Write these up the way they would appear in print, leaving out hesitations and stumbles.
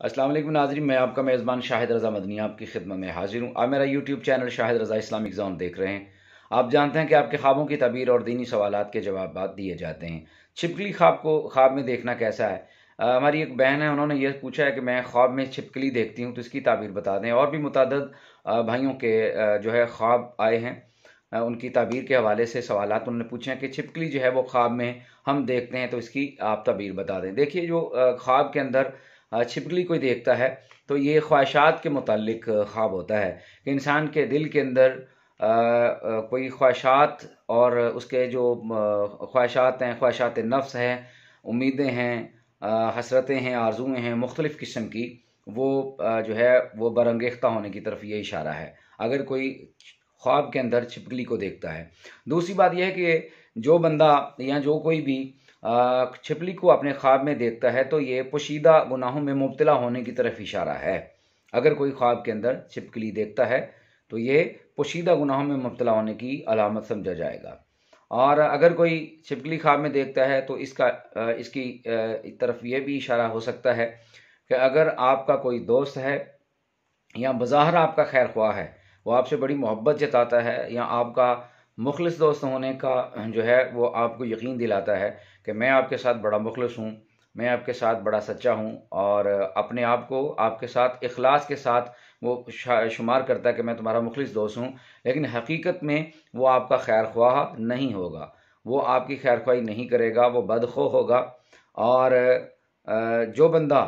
अस्सलाम वालेकुम नाज़रीन, मैं आपका मेज़बान शाहिद रज़ा मदनी आपकी खिदमत में हाजिर हूँ। आप मेरा यूट्यूब चैनल शाहिद रज़ा इस्लामिक ज़ोन देख रहे हैं। आप जानते हैं कि आपके ख्वाबों की तबीर और दीनी सवालात के जवाब दिए जाते हैं। छिपकली ख्वाब में देखना कैसा है? हमारी एक बहन है, उन्होंने ये पूछा है कि मैं ख्वाब में छिपकली देखती हूँ, तो इसकी ताबीर बता दें। और भी मुतअद्दिद भाइयों के जो है ख्वाब आए हैं, उनकी ताबीर के हवाले से सवालात उन्होंने पूछे हैं कि छिपकली जो है वो ख्वाब में हम देखते हैं, तो इसकी आप ताबीर बता दें। देखिए, जो ख्वाब के अंदर छिपकली कोई देखता है, तो ये ख्वाहिशात के मुताल्लिक ख्वाब होता है कि इंसान के दिल के अंदर कोई ख्वाहिशात और उसके जो ख्वाहिशात हैं, ख्वाहिशात नफ्स हैं, उम्मीदें हैं, हसरतें हैं, आरजुएं हैं, मुख्तलिफ़ किस्म की, वो जो है वो बरंगेख्ता होने की तरफ ये इशारा है अगर कोई ख्वाब के अंदर छिपकली को देखता है। दूसरी बात यह है कि जो बंदा या जो कोई भी छिपकली को अपने ख्वाब में देखता है, तो ये पोशीदा गुनाहों में मुब्तला होने की तरफ इशारा है। अगर कोई ख्वाब के अंदर छिपकली देखता है, तो ये पोशीदा गुनाहों में मुब्तला होने की अलामत समझा जाएगा। और अगर कोई छिपकली ख्वाब में देखता है, तो इसकी तरफ ये भी इशारा हो सकता है कि अगर आपका कोई दोस्त है या बज़ाहिर आपका खैर ख्वाह है, वो आपसे बड़ी मोहब्बत जताता है, या आपका मुखलिस दोस्त होने का जो है वो आपको यकीन दिलाता है कि मैं आपके साथ बड़ा मुखलिस हूँ, मैं आपके साथ बड़ा सच्चा हूँ, और अपने आप को आपके साथ इखलास के साथ वो शुमार करता है कि मैं तुम्हारा मुखलिस दोस्त हूँ, लेकिन हकीकत में वो आपका खैर ख्वाह नहीं होगा, वो आपकी खैर ख्वाही नहीं करेगा, वो बदखो होगा। और जो बंदा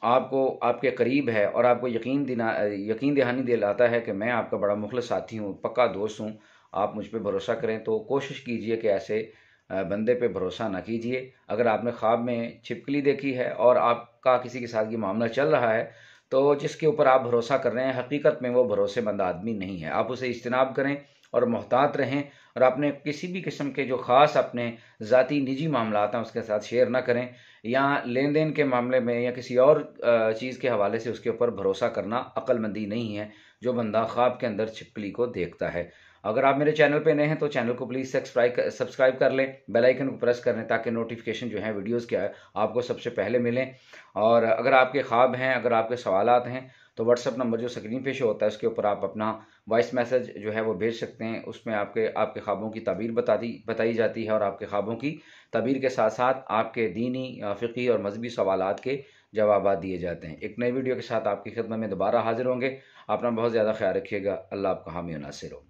आपको आपके करीब है और आपको यकीन दहानी दिलाता है कि मैं आपका बड़ा मुखलिस साथी हूँ, पक्का दोस्त हूँ, आप मुझ पे भरोसा करें, तो कोशिश कीजिए कि ऐसे बंदे पे भरोसा ना कीजिए। अगर आपने ख्वाब में छिपकली देखी है और आपका किसी के साथ ये मामला चल रहा है, तो जिसके ऊपर आप भरोसा कर रहे हैं, हकीकत में वो भरोसेमंद आदमी नहीं है। आप उसे इज्तनाब करें और मोहतात रहें, और अपने किसी भी किस्म के जो ख़ास अपने ज़ाती निजी मामलात हैं उसके साथ शेयर ना करें, या लेन देन के मामले में या किसी और चीज़ के हवाले से उसके ऊपर भरोसा करना अक्लमंदी नहीं है, जो बंदा ख्वाब के अंदर छिपकली को देखता है। अगर आप मेरे चैनल पे नए हैं, तो चैनल को प्लीज़ सब्सक्राइब कर लें, बेल आइकन को प्रेस कर लें, ताकि नोटिफिकेशन जो है वीडियोज़ के आपको सबसे पहले मिलें। और अगर आपके ख्वाब हैं, अगर आपके सवालात हैं, तो व्हाट्सअप नंबर जो स्क्रीन पे शो होता है, उसके ऊपर आप अपना वॉइस मैसेज जो है वो भेज सकते हैं। उसमें आपके ख्वाबों की ताबीर बताई जाती है, और आपके ख्वाबों की ताबीर के साथ साथ आपके दीनी, फ़िक़ही और मज़हबी सवालात के जवाब दिए जाते हैं। एक नई वीडियो के साथ आपकी खिदमत में दोबारा हाजिर होंगे। अपना बहुत ज़्यादा ख्याल रखिएगा। अल्लाह आपका हामी और नासिर हो।